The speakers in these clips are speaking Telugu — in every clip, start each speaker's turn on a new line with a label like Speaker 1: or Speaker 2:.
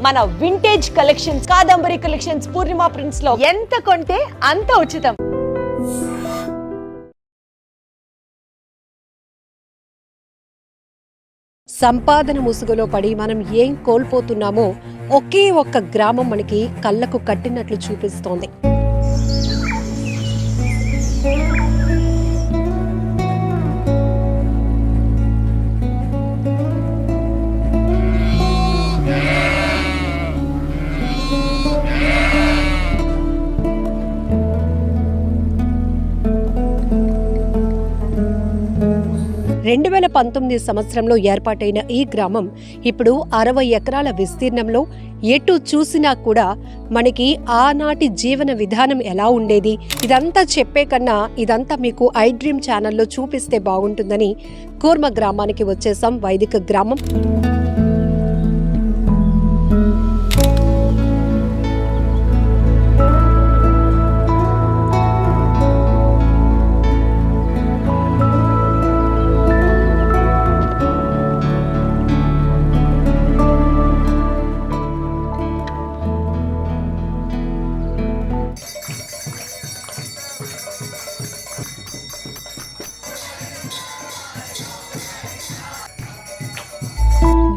Speaker 1: మన వింటేజ్ కలెక్షన్స్, కాదంబరి కలెక్షన్స్, పూర్ణిమ ప్రింట్స్ లో ఎంత కొంటే అంత ఉచితం.
Speaker 2: సంపాదన ముసుగులో పడి మనం ఏం కోల్పోతున్నామో ఒకే ఒక్క గ్రామం మనకి కళ్ళకు కట్టినట్లు చూపిస్తోంది. రెండు 2019 సంవత్సరంలో ఏర్పాటైన ఈ గ్రామం ఇప్పుడు 60 ఎకరాల విస్తీర్ణంలో ఎటు చూసినా కూడా మనకి ఆనాటి జీవన విధానం ఎలా ఉండేది ఇదంతా చెప్పే కన్నా ఇదంతా మీకు ఐ డ్రీమ్ ఛానల్లో చూపిస్తే బాగుంటుందని కూర్మ గ్రామానికి వచ్చేసాం. వైదిక గ్రామం.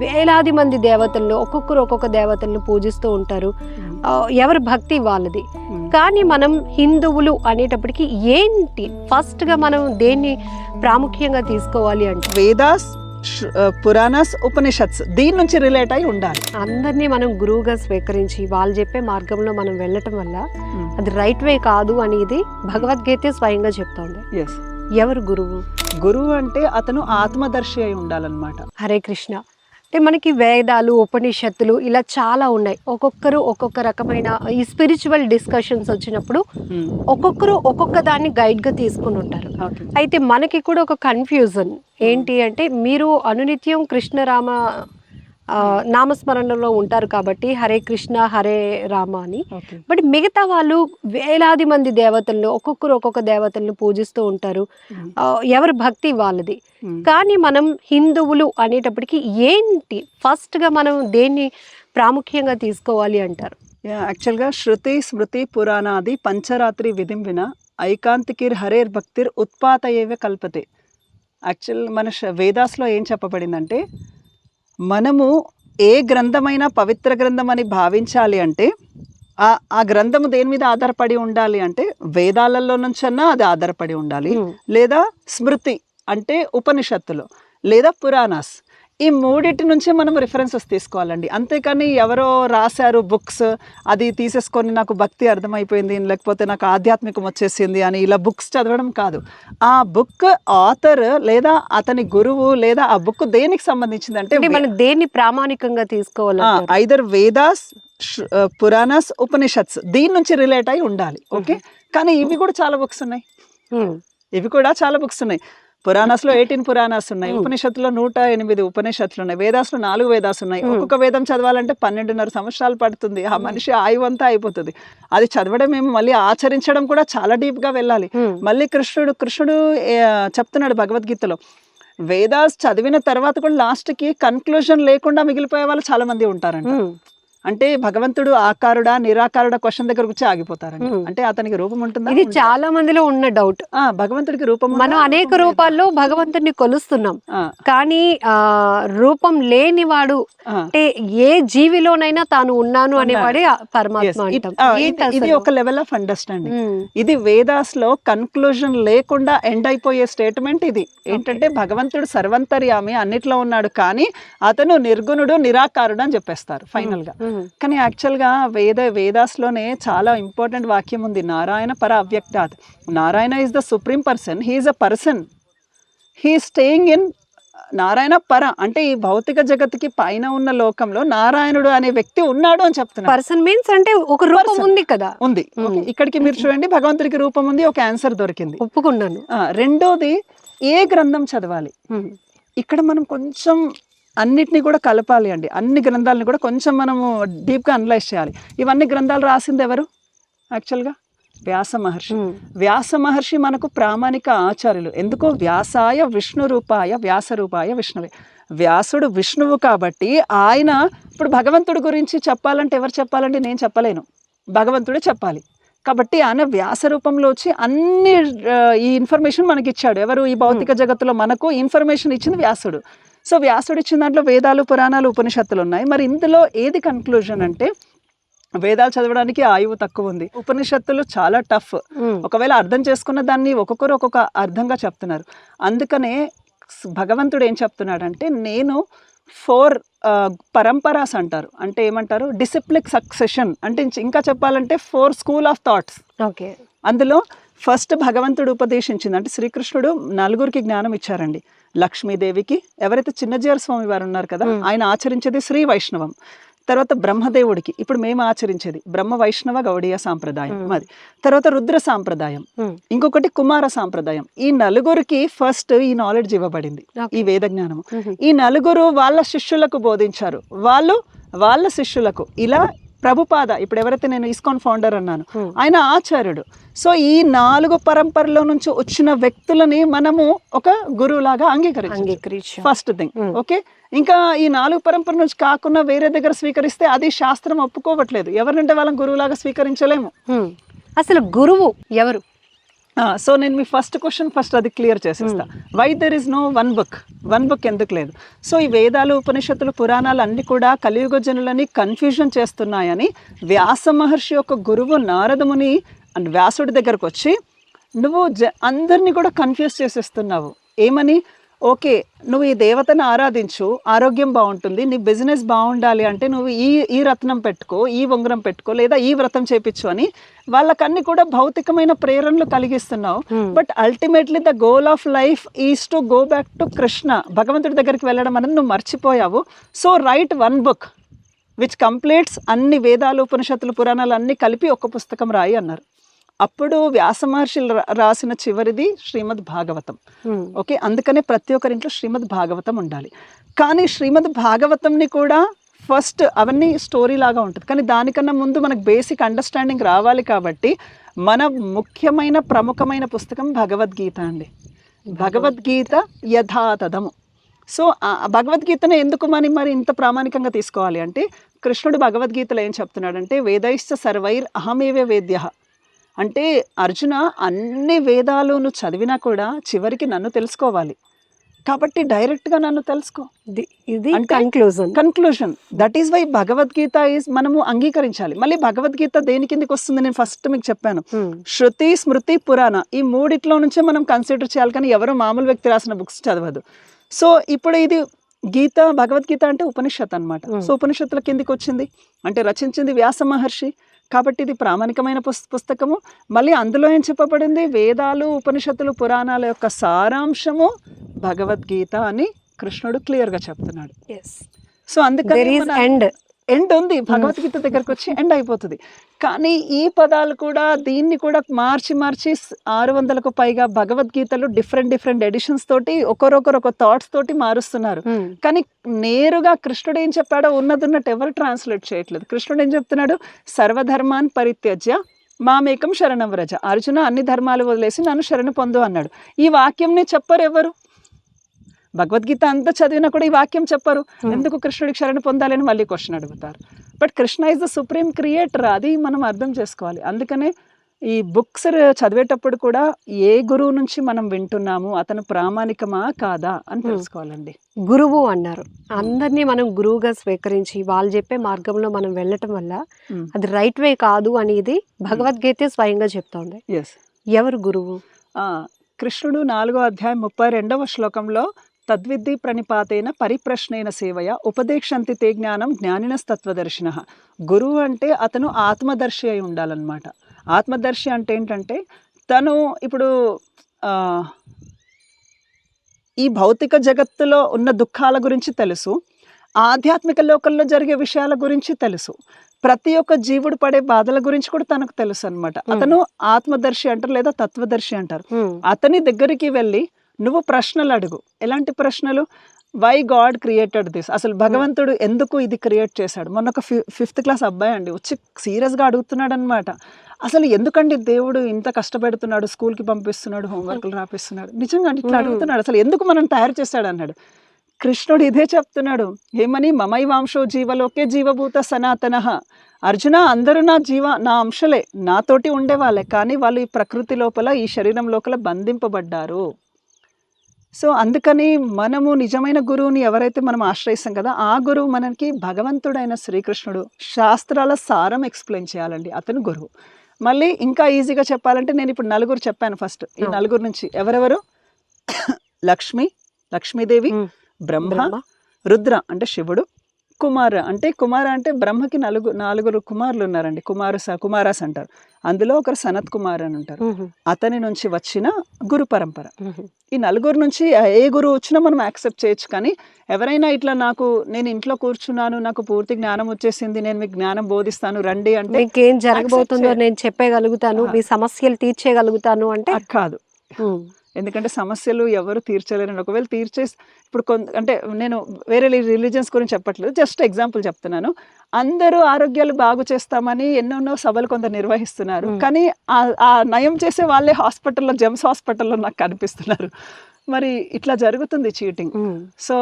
Speaker 2: వేలాది మంది దేవతలను ఒక్కొక్కరు ఒక్కొక్క దేవతలను పూజిస్తూ ఉంటారు. ఎవరి భక్తి వాళ్ళది. కానీ మనం హిందువులు అనేటప్పటికి ఏంటి ఫస్ట్ గా మనం దేన్ని ప్రాముఖ్యంగా తీసుకోవాలి అంటే
Speaker 3: వేదాస్, పురాణాస్, ఉపనిషత్స్ దీని నుంచి రిలేట్ అయి ఉండాలి.
Speaker 2: అందరినీ మనం గురువుగా స్వీకరించి వాళ్ళు చెప్పే మార్గంలో మనం వెళ్ళటం వల్ల అది రైట్ వే కాదు అనేది భగవద్గీత స్వయంగా చెప్తోంది. ఎవరు గురువు?
Speaker 3: గురువు అంటే అతను ఆత్మదర్శి అయి ఉండాలన్నమాట.
Speaker 2: హరే కృష్ణ. అంటే మనకి వేదాలు, ఉపనిషత్తులు ఇలా చాలా ఉన్నాయి. ఒక్కొక్కరు ఒక్కొక్క రకమైన ఈ స్పిరిచువల్ డిస్కషన్స్ వచ్చినప్పుడు ఒక్కొక్కరు ఒక్కొక్క దాన్ని గైడ్గా తీసుకుని ఉంటారు. అయితే మనకి కూడా ఒక కన్ఫ్యూజన్ ఏంటి అంటే మీరు అనునిత్యం కృష్ణరామ నామస్మరణలో ఉంటారు కాబట్టి హరే కృష్ణ హరే రామ అని. బట్ మిగతా వాళ్ళు వేలాది మంది దేవతలను ఒక్కొక్కరు ఒక్కొక్క దేవతలను పూజిస్తూ ఉంటారు. ఎవరి భక్తి వాళ్ళది. కానీ మనం హిందువులు అనేటప్పటికి ఏంటి ఫస్ట్ గా మనం దేన్ని ప్రాముఖ్యంగా తీసుకోవాలి అంటారు?
Speaker 3: యాక్చువల్గా శృతి, స్మృతి, పురాణాది పంచరాత్రి విధిం విన ఐకాంతికిర్ హరేర్ భక్తిర్ ఉత్పాత ఏవే కల్పతే. యాక్చువల్ మన వేదాస్లో ఏం చెప్పబడిందంటే మనము ఏ గ్రంథమైనా పవిత్ర గ్రంథం అని భావించాలి అంటే ఆ గ్రంథము దేని మీద ఆధారపడి ఉండాలి అంటే వేదాలలో నుంచన్నా అది ఆధారపడి ఉండాలి, లేదా స్మృతి అంటే ఉపనిషత్తులు, లేదా పురాణాస్. ఈ మూడింటి నుంచి మనం రిఫరెన్సెస్ తీసుకోవాలండి. అంతేకాని ఎవరో రాశారు బుక్స్ అది తీసేసుకొని నాకు భక్తి అర్థమైపోయింది లేకపోతే నాకు ఆధ్యాత్మికం వచ్చేసింది అని ఇలా బుక్స్ చదవడం కాదు. ఆ బుక్ ఆథర్ లేదా అతని గురువు లేదా ఆ బుక్ దేనికి సంబంధించింది అంటే
Speaker 2: మనం దేన్ని ప్రామాణికంగా తీసుకోవాలి?
Speaker 3: ఐదర్ వేదాస్, పురాణాస్, ఉపనిషత్స్ దీని నుంచి రిలేట్ అయి ఉండాలి. ఓకే. కానీ ఇవి కూడా చాలా బుక్స్ ఉన్నాయి. పురాణాస్లో 18 పురాణాస్ ఉన్నాయి, ఉపనిషత్తులో 108 ఉపనిషత్తులు ఉన్నాయి, వేదాస్లో 4 వేదాస్ ఉన్నాయి. ఒక్కొక్క వేదం చదవాలంటే 12.5 సంవత్సరాలు పడుతుంది. ఆ మనిషి ఆయువు అంతా అయిపోతుంది. అది చదవడం ఏమో మళ్ళీ ఆచరించడం కూడా చాలా డీప్ గా వెళ్ళాలి. మళ్ళీ కృష్ణుడు చెప్తున్నాడు భగవద్గీతలో వేదాస్ చదివిన తర్వాత కూడా లాస్ట్ కి కన్క్లూజన్ లేకుండా మిగిలిపోయే వాళ్ళు చాలా మంది ఉంటారంట. అంటే భగవంతుడు ఆకారుడా నిరాకారుడా క్వశ్చన్ దగ్గర వచ్చి ఆగిపోతారండి. అంటే అతనికి రూపం ఉంటుందా?
Speaker 2: ఇది చాలా మందిలో ఉన్న డౌట్.
Speaker 3: భగవంతుడికి రూపం, మనం
Speaker 2: అనేక రూపాల్లో భగవంతుడిని కొలుస్తున్నాం, కానీ రూపం లేనివాడు అంటే ఏ జీవిలోనైనా తాను ఉన్నాను అనేవాడే పరమాత్మ.
Speaker 3: ఇది ఒక లెవెల్ ఆఫ్ అండర్స్టాండింగ్. ఇది వేదాస్ లో కన్క్లూజన్ లేకుండా ఎండ్ అయిపోయే స్టేట్మెంట్ ఇది. ఏంటంటే భగవంతుడు సర్వంతర్యామి అన్నిట్లో ఉన్నాడు, కానీ అతను నిర్గుణుడు నిరాకారుడు అని చెప్పేస్తారు ఫైనల్ గా. కానీ యాక్చువల్గా వేదాస్లోనే చాలా ఇంపార్టెంట్ వాక్యం ఉంది, నారాయణ పర అవ్యక్తాత్. Narayana is the supreme person, he's a person, he staying in Narayana పర. అంటే ఈ భౌతిక జగత్తుకి పైన ఉన్న లోకంలో నారాయణుడు అనే వ్యక్తి ఉన్నాడు అని చెప్తున్నారు.
Speaker 2: పర్సన్ మీన్స్ అంటే ఒక రూపం ఉంది కదా.
Speaker 3: ఉంది. ఇక్కడికి మీరు చూడండి, భగవంతుడికి రూపం ఉంది, ఒక ఆన్సర్ దొరికింది,
Speaker 2: ఒప్పుకున్నాను.
Speaker 3: రెండోది ఏ గ్రంథం చదవాలి. ఇక్కడ మనం కొంచెం అన్నిటినీ కూడా కలపాలి అండి. అన్ని గ్రంథాలను కూడా కొంచెం మనము డీప్గా అనలైజ్ చేయాలి. ఇవన్నీ గ్రంథాలు రాసింది ఎవరు? యాక్చువల్గా వ్యాస మహర్షి. వ్యాస మహర్షి మనకు ప్రామాణిక ఆచార్యులు. ఎందుకో వ్యాసాయ విష్ణు రూపాయ వ్యాస రూపాయ విష్ణువే. వ్యాసుడు విష్ణువు కాబట్టి ఆయన ఇప్పుడు భగవంతుడి గురించి చెప్పాలంటే ఎవరు చెప్పాలంటే నేను చెప్పలేను, భగవంతుడే చెప్పాలి. కాబట్టి ఆయన వ్యాస రూపంలో వచ్చి అన్ని ఈ ఇన్ఫర్మేషన్ మనకి ఇచ్చాడు. ఎవరు? ఈ భౌతిక జగత్తులో మనకు ఇన్ఫర్మేషన్ ఇచ్చింది వ్యాసుడు. సో వ్యాసుడు ఇచ్చిన దాంట్లో వేదాలు, పురాణాలు, ఉపనిషత్తులు ఉన్నాయి. మరి ఇందులో ఏది కన్క్లూజన్ అంటే వేదాలు చదవడానికి ఆయువు తక్కువ ఉంది, ఉపనిషత్తులు చాలా టఫ్, ఒకవేళ అర్థం చేసుకున్న దాన్ని ఒక్కొక్కరు ఒక్కొక్క అర్థంగా చెప్తున్నారు. అందుకనే భగవంతుడు ఏం చెప్తున్నాడంటే నేను 4 పరంపరాస్ అంటారు, అంటే ఏమంటారు, డిసిప్లిక్ సక్సెషన్, అంటే ఇంకా చెప్పాలంటే 4 స్కూల్ ఆఫ్ థాట్స్.
Speaker 2: ఓకే.
Speaker 3: అందులో ఫస్ట్ భగవంతుడు ఉపదేశించింది అంటే శ్రీకృష్ణుడు 4 జ్ఞానం ఇచ్చారండి. లక్ష్మీదేవికి, ఎవరైతే చిన్నజీయర స్వామి వారు ఉన్నారు కదా ఆయన ఆచరించేది శ్రీ వైష్ణవం. తర్వాత బ్రహ్మదేవుడికి, ఇప్పుడు మేము ఆచరించేది బ్రహ్మ వైష్ణవ గౌడీయ సాంప్రదాయం మాది. తర్వాత రుద్ర సాంప్రదాయం, ఇంకొకటి కుమార సాంప్రదాయం. ఈ 4కి ఫస్ట్ ఈ నాలెడ్జ్ ఇవ్వబడింది, ఈ వేద జ్ఞానము. ఈ 4 వాళ్ళ శిష్యులకు బోధించారు, వాళ్ళు వాళ్ళ శిష్యులకు. ఇలా ప్రభుపాద, ఇప్పుడు ఎవరైతే నేను ఇస్కాన్ ఫౌండర్ అన్నాను, ఆయన ఆచార్యుడు. సో ఈ 4 పరంపరలో నుంచి వచ్చిన వ్యక్తులని మనము ఒక గురువులాగా అంగీకరించాలి, ఫస్ట్ థింగ్. ఓకే. ఇంకా ఈ 4 పరంపర నుంచి కాకుండా వేరే దగ్గర స్వీకరిస్తే అది శాస్త్రం ఒప్పుకోవట్లేదు. ఎవరంటే వాళ్ళని గురువులాగా స్వీకరించలేము.
Speaker 2: అసలు గురువు ఎవరు?
Speaker 3: సో నేను మీ ఫస్ట్ క్వశ్చన్ ఫస్ట్ అది క్లియర్ చేసేస్తా. Why there is no one book ఎందుకు లేదు? సో ఈ వేదాలు, ఉపనిషత్తులు, పురాణాలు అన్ని కూడా కలియుగ జనులని కన్ఫ్యూజన్ చేస్తున్నాయని వ్యాస మహర్షి యొక్క గురువు నారదముని వ్యాసుడి దగ్గరకు వచ్చి నువ్వు అందరినీ కూడా కన్ఫ్యూజ్ చేసేస్తున్నావు. ఏమని? ఓకే, నువ్వు ఈ దేవతను ఆరాధించు, ఆరోగ్యం బాగుంటుంది, నీ బిజినెస్ బాగుండాలి అంటే నువ్వు ఈ రత్నం పెట్టుకో, ఈ ఉంగరం పెట్టుకో, లేదా ఈ వ్రతం చేపించు అని వాళ్ళకన్నీ కూడా భౌతికమైన ప్రేరణలు కలిగిస్తున్నావు. But ultimately the goal of life is to go back to Krishna, భగవంతుడి దగ్గరికి వెళ్ళడం అనేది నువ్వు మర్చిపోయావు. So write one book which completes అన్ని వేదాలు, ఉపనిషత్తులు, పురాణాలు అన్ని కలిపి ఒక పుస్తకం రాయి అన్నారు. అప్పుడు వ్యాస మహర్షులు రాసిన చివరిది శ్రీమద్ భాగవతం. ఓకే. అందుకనే ప్రతి ఒక్కరింట్లో శ్రీమద్ భాగవతం ఉండాలి. కానీ శ్రీమద్ భాగవతంని కూడా ఫస్ట్ అవన్నీ స్టోరీ లాగా ఉంటుంది, కానీ దానికన్నా ముందు మనకు బేసిక్ అండర్స్టాండింగ్ రావాలి. కాబట్టి మన ముఖ్యమైన ప్రముఖమైన పుస్తకం భగవద్గీత అండి. భగవద్గీత యథాతథము. సో భగవద్గీతను ఎందుకు మరి ఇంత ప్రామాణికంగా తీసుకోవాలి అంటే కృష్ణుడు భగవద్గీతలో ఏం చెప్తున్నాడంటే వేదైశ్చ సర్వైర్ అహమేవ వేద్యః, అంటే అర్జున అన్ని వేదాలను చదివినా కూడా చివరికి నన్ను తెలుసుకోవాలి, కాబట్టి డైరెక్ట్గా నన్ను తెలుసుకో.
Speaker 2: ఇది
Speaker 3: conclusion. That is why Bhagavad Gita is మనము అంగీకరించాలి. మళ్ళీ భగవద్గీత దేని కిందకి వస్తుంది? నేను ఫస్ట్ మీకు చెప్పాను, శృతి, స్మృతి, పురాణ, ఈ 3 నుంచే మనం కన్సిడర్ చేయాలి. కానీ ఎవరు మామూలు వ్యక్తి రాసిన బుక్స్ చదవదు. సో ఇప్పుడు ఇది గీత, భగవద్గీత అంటే ఉపనిషత్ అనమాట. సో ఉపనిషత్తుల కిందికి వచ్చింది అంటే రచించింది వ్యాస మహర్షి, కాబట్టి ఇది ప్రామాణికమైన పుస్తకము. మళ్ళీ అందులో ఏం చెప్పబడింది? వేదాలు, ఉపనిషత్తులు, పురాణాల యొక్క సారాంశము భగవద్గీత అని కృష్ణుడు క్లియర్గా చెప్తున్నాడు. సో అందుకని ఎండ్ ఉంది, భగవద్గీత దగ్గరకు వచ్చి ఎండ్ అయిపోతుంది. కానీ ఈ పదాలు కూడా దీన్ని కూడా మార్చి 600కు పైగా భగవద్గీతలు డిఫరెంట్ ఎడిషన్స్ తోటి ఒకరొక థాట్స్ తోటి మారుస్తున్నారు. కానీ నేరుగా కృష్ణుడు ఏం చెప్పాడో ఉన్నట్టు ఎవరు ట్రాన్స్లేట్ చేయట్లేదు. కృష్ణుడు ఏం చెప్తున్నాడు? సర్వధర్మాన్ పరిత్యజ్య మామేకం శరణం వ్రజ, అర్జున అన్ని ధర్మాలు వదిలేసి నన్ను శరణు పొందు అన్నాడు. ఈ వాక్యంని చెప్పరు ఎవరు. భగవద్గీత అంతా చదివినా కూడా ఈ వాక్యం చెప్పరు. ఎందుకు కృష్ణుడికి శరణు పొందాలని మళ్ళీ క్వశ్చన్ అడుగుతారు. But Krishna is the supreme creator, అది మనం అర్థం చేసుకోవాలి. అందుకనే ఈ బుక్స్ చదివేటప్పుడు కూడా ఏ గురువు నుంచి మనం వింటున్నాము, అతను ప్రామాణికమా కాదా అని తెలుసుకోవాలండి.
Speaker 2: గురువు అన్నారు, అందరినీ మనం గురువుగా స్వీకరించి వాళ్ళు చెప్పే మార్గంలో మనం వెళ్ళటం వల్ల అది రైట్ వే కాదు అనేది భగవద్గీత స్వయంగా చెప్తోంది. ఎవరు గురువు?
Speaker 3: కృష్ణుడు 4వ అధ్యాయం 32వ శ్లోకంలో తద్విద్ధి ప్రణిపాతేన పరిప్రశ్నైన సేవయ ఉపదేక్షంతి తే జ్ఞానం జ్ఞానినస్తత్వదర్శిన. గురువు అంటే అతను ఆత్మదర్శి అయి ఉండాలన్నమాట. ఆత్మదర్శి అంటే ఏంటంటే తను ఇప్పుడు ఈ భౌతిక జగత్తులో ఉన్న దుఃఖాల గురించి తెలుసు, ఆధ్యాత్మిక లోకంలో జరిగే విషయాల గురించి తెలుసు, ప్రతి ఒక్క జీవుడు పడే బాధల గురించి కూడా తనకు తెలుసు అనమాట. అతను ఆత్మదర్శి అంటారు లేదా తత్వదర్శి అంటారు. అతని దగ్గరికి వెళ్ళి నువ్వు ప్రశ్నలు అడుగు. ఎలాంటి ప్రశ్నలు? వై గాడ్ క్రియేటెడ్ దిస్, అసలు భగవంతుడు ఎందుకు ఇది క్రియేట్ చేశాడు. మొన్న ఒక 5th క్లాస్ అబ్బాయి అండి వచ్చి సీరియస్గా అడుగుతున్నాడు అనమాట. అసలు ఎందుకండి దేవుడు ఇంత కష్టపెడుతున్నాడు, స్కూల్కి పంపిస్తున్నాడు, హోంవర్క్లు రాపిస్తున్నాడు, నిజంగా ఇట్లా అడుగుతున్నాడు, అసలు ఎందుకు మనం తయారు చేశాడు అన్నాడు. కృష్ణుడు ఇదే చెప్తున్నాడు, ఏమని మమైవాంశో జీవలోకే జీవభూత సనాతన. అర్జున, అందరూ నా అంశలే, నాతోటి ఉండేవాళ్ళే, కానీ వాళ్ళు ఈ ప్రకృతి లోపల, ఈ శరీరం లోపల బంధింపబడ్డారు. సో అందుకని మనము నిజమైన గురువుని ఎవరైతే మనం ఆశ్రయిస్తాం కదా, ఆ గురువు మనకి భగవంతుడైన శ్రీకృష్ణుడు. శాస్త్రాల సారం ఎక్స్ప్లెయిన్ చేయాలండి, అతను గురువు. మళ్ళీ ఇంకా ఈజీగా చెప్పాలంటే నేను ఇప్పుడు నలుగురు చెప్పాను. ఫస్ట్ ఈ నలుగురు నుంచి ఎవరెవరు? లక్ష్మీదేవి, బ్రహ్మ, రుద్ర అంటే శివుడు, కుమార అంటే బ్రహ్మకి నాలుగురు కుమారులు ఉన్నారండి. కుమారాస్ అంటారు. అందులో ఒకరు సనత్ కుమార్ అని ఉంటారు. అతని నుంచి వచ్చిన గురు పరంపర. ఈ నలుగురు నుంచి ఏ గురువు వచ్చినా మనం యాక్సెప్ట్ చేయొచ్చు. కానీ ఎవరైనా ఇట్లా నేను ఇంట్లో కూర్చున్నాను, నాకు పూర్తి జ్ఞానం వచ్చేసింది, నేను మీకు జ్ఞానం బోధిస్తాను రండి అంటే,
Speaker 2: మీకేం జరగబోతుందో నేను చెప్పగలుగుతాను, మీ సమస్యలు తీర్చేయగలుగుతాను అంటే
Speaker 3: కాదు. ఎందుకంటే సమస్యలు ఎవరు తీర్చలేరండి. ఒకవేళ ఇప్పుడు అంటే నేను వేరే రిలీజియన్స్ గురించి చెప్పట్లేదు, జస్ట్ ఎగ్జాంపుల్ చెప్తున్నాను. అందరూ ఆరోగ్యాలు బాగు చేస్తామని ఎన్నెన్నో సభలు కొందరు నిర్వహిస్తున్నారు, కానీ ఆ నయం చేసే వాళ్ళే జెమ్స్ హాస్పిటల్లో నాకు కనిపిస్తున్నారు. మరి ఇట్లా జరుగుతుంది చీటింగ్. సో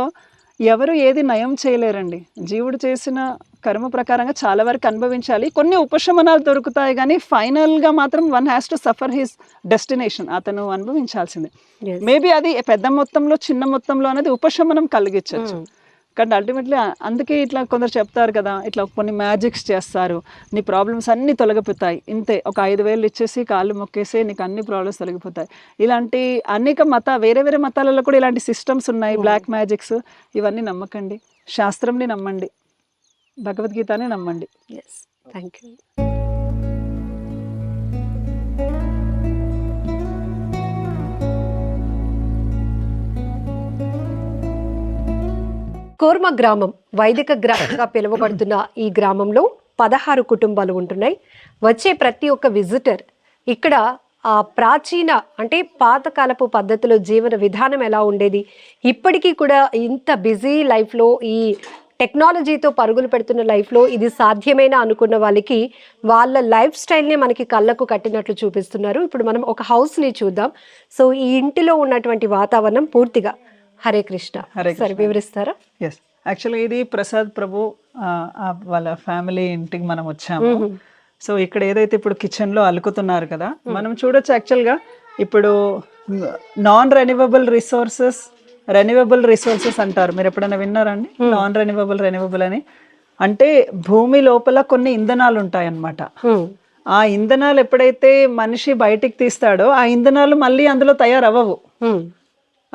Speaker 3: ఎవరు ఏది నయం చేయలేరండి. జీవుడు చేసిన కర్మ ప్రకారంగా చాలా వరకు అనుభవించాలి. కొన్ని ఉపశమనాలు దొరుకుతాయి, కానీ ఫైనల్గా మాత్రం one has to suffer his destination. అతను అనుభవించాల్సిందే. మేబీ అది పెద్ద మొత్తంలో చిన్న మొత్తంలో అనేది ఉపశమనం కలిగించవచ్చు, కానీ అల్టిమేట్లీ అందుకే ఇట్లా కొందరు చెప్తారు కదా, ఇట్లా కొన్ని మ్యాజిక్స్ చేస్తారు, నీ ప్రాబ్లమ్స్ అన్నీ తొలగిపోతాయి, ఇంతే ఒక 5,000 ఇచ్చేసి కాళ్ళు మొక్కేసి నీకు అన్ని ప్రాబ్లమ్స్ తొలగిపోతాయి. ఇలాంటి అనేక వేరే వేరే మతాలలో కూడా ఇలాంటి సిస్టమ్స్ ఉన్నాయి. బ్లాక్ మ్యాజిక్స్ ఇవన్నీ నమ్మకండి, శాస్త్రంని నమ్మండి, భగవద్గీతని నమ్మండి.
Speaker 2: Thank you. కోర్మ గ్రామం వైదిక గ్రామంగా పిలువబడుతున్న ఈ గ్రామంలో 16 కుటుంబాలు ఉంటున్నాయి. వచ్చే ప్రతి ఒక్క విజిటర్ ఇక్కడ ఆ ప్రాచీన అంటే పాతకాలపు పద్ధతిలో జీవన విధానం ఎలా ఉండేది, ఇప్పటికీ కూడా ఇంత బిజీ లైఫ్లో ఈ టెక్నాలజీతో పరుగులు పెడుతున్న లైఫ్లో ఇది సాధ్యమేనా అనుకున్న వాళ్ళకి వాళ్ళ లైఫ్ స్టైల్నే మనకి కళ్ళకు కట్టినట్లు చూపిస్తున్నారు. ఇప్పుడు మనం ఒక హౌస్ని చూద్దాం. సో ఈ ఇంటిలో ఉన్నటువంటి వాతావరణం పూర్తిగా హరే కృష్ణ. సరే వివరిస్తారా?
Speaker 3: ఎస్, యాక్చువల్గా ఇది ప్రసాద్ ప్రభు వాళ్ళ ఫ్యామిలీ ఇంటికి మనం వచ్చాము. సో ఇక్కడ ఏదైతే ఇప్పుడు కిచెన్లో అలుకుతున్నారు కదా, మనం చూడొచ్చు. యాక్చువల్గా ఇప్పుడు నాన్ రెన్యూవబుల్ రిసోర్సెస్ అంటారు. మీరు ఎప్పుడైనా విన్నారండి నాన్ రెన్యూవబుల్ అని? అంటే భూమి లోపల కొన్ని ఇంధనాలు ఉంటాయి అన్నమాట. ఆ ఇంధనాలు ఎప్పుడైతే మనిషి బయటికి తీస్తాడో ఆ ఇంధనాలు మళ్ళీ అందులో తయారవ్వవు.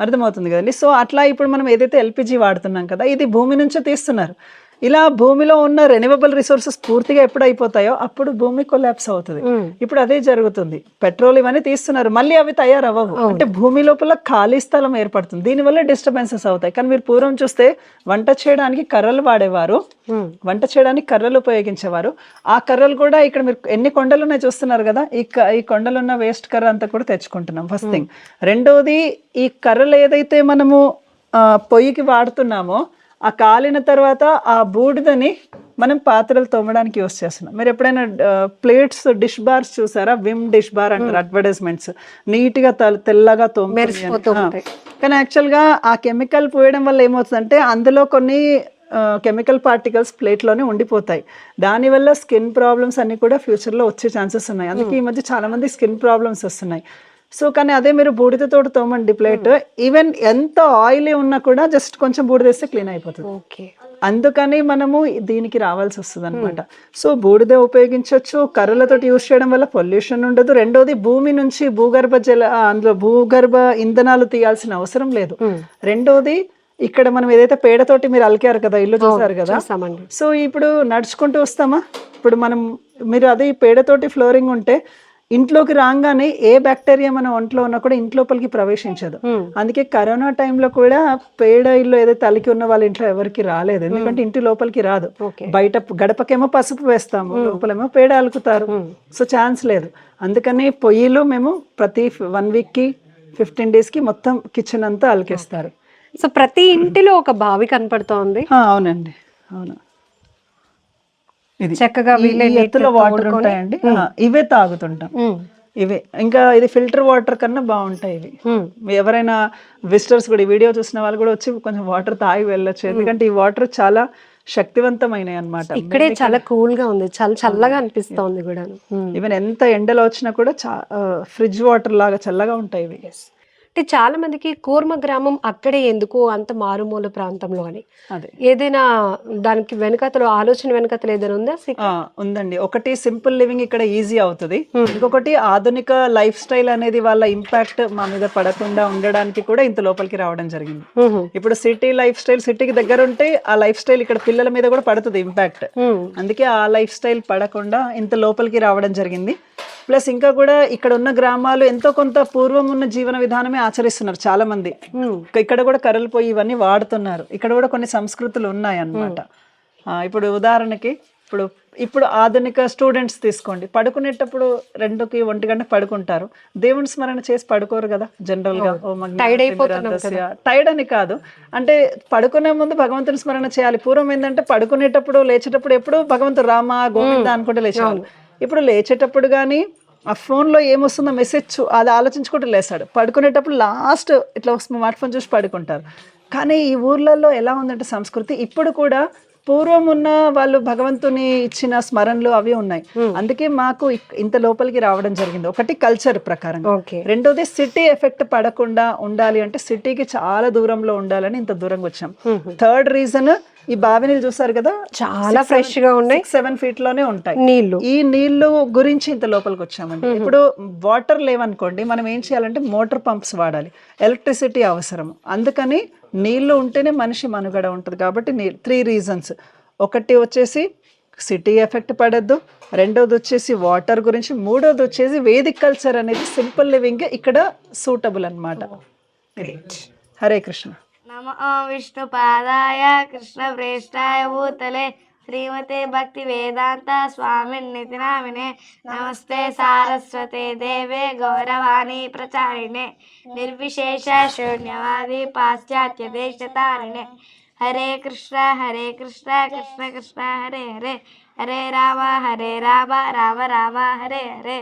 Speaker 3: అర్థమవుతుంది కదండి. సో అట్లా ఇప్పుడు మనం ఏదైతే ఎల్పిజి వాడుతున్నాం కదా, ఇది భూమి నుంచే తీస్తున్నారు. ఇలా భూమిలో ఉన్న రెన్యూవబుల్ రిసోర్సెస్ పూర్తిగా ఎప్పుడు అయిపోతాయో అప్పుడు భూమి కొలాప్స్ అవుతుంది. ఇప్పుడు అదే జరుగుతుంది. పెట్రోల్ ఇవన్నీ తీస్తున్నారు, మళ్ళీ అవి తయారవ్వవు. అంటే భూమి లోపల ఖాళీ స్థలం ఏర్పడుతుంది, దీనివల్ల డిస్టర్బెన్సెస్ అవుతాయి. కానీ మీరు పూర్వం చూస్తే వంట చేయడానికి కర్రలు వాడేవారు, వంట చేయడానికి కర్రలు ఉపయోగించేవారు. ఆ కర్రలు కూడా ఇక్కడ మీరు ఎన్ని కొండలు ఉన్నాయి చూస్తున్నారు కదా, ఈ కొండలు ఉన్న వేస్ట్ కర్ర అంతా కూడా తెచ్చుకుంటున్నాం ఫస్ట్ థింగ్. రెండోది, ఈ కర్రలు ఏదైతే మనము పొయ్యికి వాడుతున్నామో ఆ కాలిన తర్వాత ఆ బూడిదని మనం పాత్రలు తోమడానికి యూస్ చేస్తున్నాం. మీరు ఎప్పుడైనా ప్లేట్స్ డిష్ బార్స్ చూసారా? విమ్ డిష్ బార్ అంటారు అడ్వర్టైజ్మెంట్స్, నీట్గా తెల్లగా తోముతుంది. కానీ యాక్చువల్గా ఆ కెమికల్ పోయడం వల్ల ఏమవుతుందంటే అందులో కొన్ని కెమికల్ పార్టికల్స్ ప్లేట్లోనే ఉండిపోతాయి. దానివల్ల స్కిన్ ప్రాబ్లమ్స్ అన్ని కూడా ఫ్యూచర్లో వచ్చే ఛాన్సెస్ ఉన్నాయి. అందుకే ఈ మధ్య చాలా మంది స్కిన్ ప్రాబ్లమ్స్ వస్తున్నాయి. సో కానీ అదే మీరు బూడిదతో తోమండి ప్లేట్, ఈవెన్ ఎంత ఆయిలీ ఉన్నా కూడా జస్ట్ కొంచెం బూడిద వేస్తే క్లీన్ అయిపోతుంది. అందుకని మనము దీనికి రావాల్సి వస్తుంది అనమాట. సో బూడిద ఉపయోగించవచ్చు, కర్రలతోటి యూజ్ చేయడం వల్ల పొల్యూషన్ ఉండదు. రెండోది, భూమి నుంచి భూగర్భ ఇంధనాలు తీయాల్సిన అవసరం లేదు. రెండోది, ఇక్కడ మనం ఏదైతే పేడతోటి మీరు అలికారు కదా, ఇల్లు చూసారు కదా, సో ఇప్పుడు నడుచుకుంటూ వస్తామా, ఇప్పుడు మీరు అదే పేడతోటి ఫ్లోరింగ్ ఉంటే ఇంట్లోకి రాగానే ఏ బ్యాక్టీరియా మన ఒంట్లో ఉన్నా కూడా ఇంట్లోపలికి ప్రవేశించదు. అందుకే కరోనా టైంలో కూడా పేడ ఇల్లు ఏదైతే అలికి ఉన్న వాళ్ళ ఇంట్లో ఎవరికి రాలేదు, ఎందుకంటే ఇంటి లోపలికి రాదు. బయట గడపకేమో పసుపు వేస్తాము, లోపలేమో పేడ అలుకుతారు, సో ఛాన్స్ లేదు. అందుకని పొయ్యిలో మేము ప్రతి 1 వీక్కి 15 డేస్కి మొత్తం కిచెన్ అంతా అలికేస్తారు.
Speaker 2: సో ప్రతి ఇంటిలో ఒక బావి కనపడుతోంది.
Speaker 3: అవునండి, అవును.
Speaker 2: చక్కగా
Speaker 3: ఎత్తులో వాటర్ ఉంటాయండి, ఇవే తాగుతుంటాం. ఇవే ఇంకా ఇది ఫిల్టర్ వాటర్ కన్నా బాగుంటాయి ఇవి.
Speaker 2: హ్మ్.
Speaker 3: ఎవరైనా విజిటర్స్ కూడా ఈ వీడియో చూసిన వాళ్ళు కూడా వచ్చి కొంచెం వాటర్ తాగి వెళ్ళొచ్చు, ఎందుకంటే ఈ వాటర్ చాలా శక్తివంతమైనవి అన్నమాట.
Speaker 2: ఇక్కడే చాలా కూల్ గా ఉంది, చాలా చల్లగా అనిపిస్తోంది కూడా.
Speaker 3: ఈవెన్ ఎంత ఎండలో వచ్చినా కూడా ఫ్రిడ్జ్ వాటర్ లాగా చల్లగా ఉంటాయి ఇవి.
Speaker 2: అంటే చాలా మందికి కూర్మ గ్రామం అక్కడే ఎందుకు అంత మారుమూల ప్రాంతంలో అని,
Speaker 3: అదే
Speaker 2: ఏదైనా దానికి వెనకతలో ఆలోచన వెనకతలు ఏదైనా ఉందా?
Speaker 3: ఉందండి. ఒకటి సింపుల్ లివింగ్ ఇక్కడ ఈజీ అవుతుంది, ఇంకొకటి ఆధునిక లైఫ్ స్టైల్ అనేది వాళ్ళ ఇంపాక్ట్ మా మీద పడకుండా ఉండడానికి కూడా ఇంత లోపలికి రావడం జరిగింది. ఇప్పుడు సిటీ లైఫ్ స్టైల్ సిటీకి దగ్గర ఉంటే ఆ లైఫ్ స్టైల్ ఇక్కడ పిల్లల మీద కూడా పడుతుంది ఇంపాక్ట్, అందుకే ఆ లైఫ్ స్టైల్ పడకుండా ఇంత లోపలికి రావడం జరిగింది. ప్లస్ ఇంకా కూడా ఇక్కడ ఉన్న గ్రామాలు ఎంతో కొంత పూర్వం ఉన్న జీవన విధానమే ఆచరిస్తున్నారు చాలా మంది. ఇక్కడ కూడా కర్రలు పోయి ఇవన్నీ వాడుతున్నారు, ఇక్కడ కూడా కొన్ని సంస్కృతులు ఉన్నాయి అన్నమాట. ఇప్పుడు ఉదాహరణకి ఇప్పుడు ఆధునిక స్టూడెంట్స్ తీసుకోండి, పడుకునేటప్పుడు 2కి 1 గంటకు పడుకుంటారు, దేవుని స్మరణ చేసి పడుకోరు కదా జనరల్ గా. టైర్డ్ అని కాదు, అంటే పడుకునే ముందు భగవంతుని స్మరణ చేయాలి. పూర్వం ఏంటంటే పడుకునేటప్పుడు లేచేటప్పుడు ఎప్పుడు భగవంతుడు రామ గోవింద అనుకుంటే లేచేవాళ్ళు. ఇప్పుడు లేచేటప్పుడు కానీ ఆ ఫోన్లో ఏమొస్తుందో మెసేజ్ అది ఆలోచించుకుంటూ లేస్తాడు, పడుకునేటప్పుడు లాస్ట్ ఇట్లా స్మార్ట్ ఫోన్ చూసి పడుకుంటారు. కానీ ఈ ఊర్లలో ఎలా ఉందంటే సంస్కృతి ఇప్పుడు కూడా పూర్వం ఉన్న వాళ్ళు భగవంతుని ఇచ్చిన స్మరణలు అవి ఉన్నాయి, అందుకే మాకు ఇంత లోపలికి రావడం జరిగింది. ఒకటి కల్చర్ ప్రకారం, రెండోది సిటీ ఎఫెక్ట్ పడకుండా ఉండాలి అంటే సిటీకి చాలా దూరంలో ఉండాలని ఇంత దూరంగా వచ్చాం. థర్డ్ రీజన్ ఈ బావి నీళ్ళు చూసారు కదా,
Speaker 2: చాలా ఫ్రెష్ గా ఉన్నాయి,
Speaker 3: 7 feet లోనే ఉంటాయి
Speaker 2: నీళ్లు.
Speaker 3: ఈ నీళ్లు గురించి ఇంత లోపలికి వచ్చామండి. ఇప్పుడు వాటర్ లేవనుకోండి, మనం ఏం చేయాలంటే మోటార్ పంప్స్ వాడాలి, ఎలక్ట్రిసిటీ అవసరం, అందుకని నీళ్లు ఉంటేనే మనిషి మనుగడ ఉంటుంది. కాబట్టి 3 reasons, ఒకటి వచ్చేసి సిటీ ఎఫెక్ట్ పడద్దు, రెండోది వచ్చేసి వాటర్ గురించి, మూడోది వచ్చేసి వేదిక్ కల్చర్ అనేది సింపుల్ లివింగ్ ఇక్కడ సూటబుల్ అన్నమాట. హరే కృష్ణ.
Speaker 4: నమో విష్ణుపాదాయ కృష్ణ ప్రేష్టాయ భూతలే శ్రీమతే భక్తి వేదాంత స్వామిన్నితి నామినే నమస్తే సారస్వతే దేవే గౌరవాణి ప్రచారిణే నిర్విశేష శూన్యవాది పాశ్చాత్య దేశతారిణే హరే కృష్ణ కృష్ణ కృష్ణ హరే హరే హరే రామ రామ రామ హరే హరే.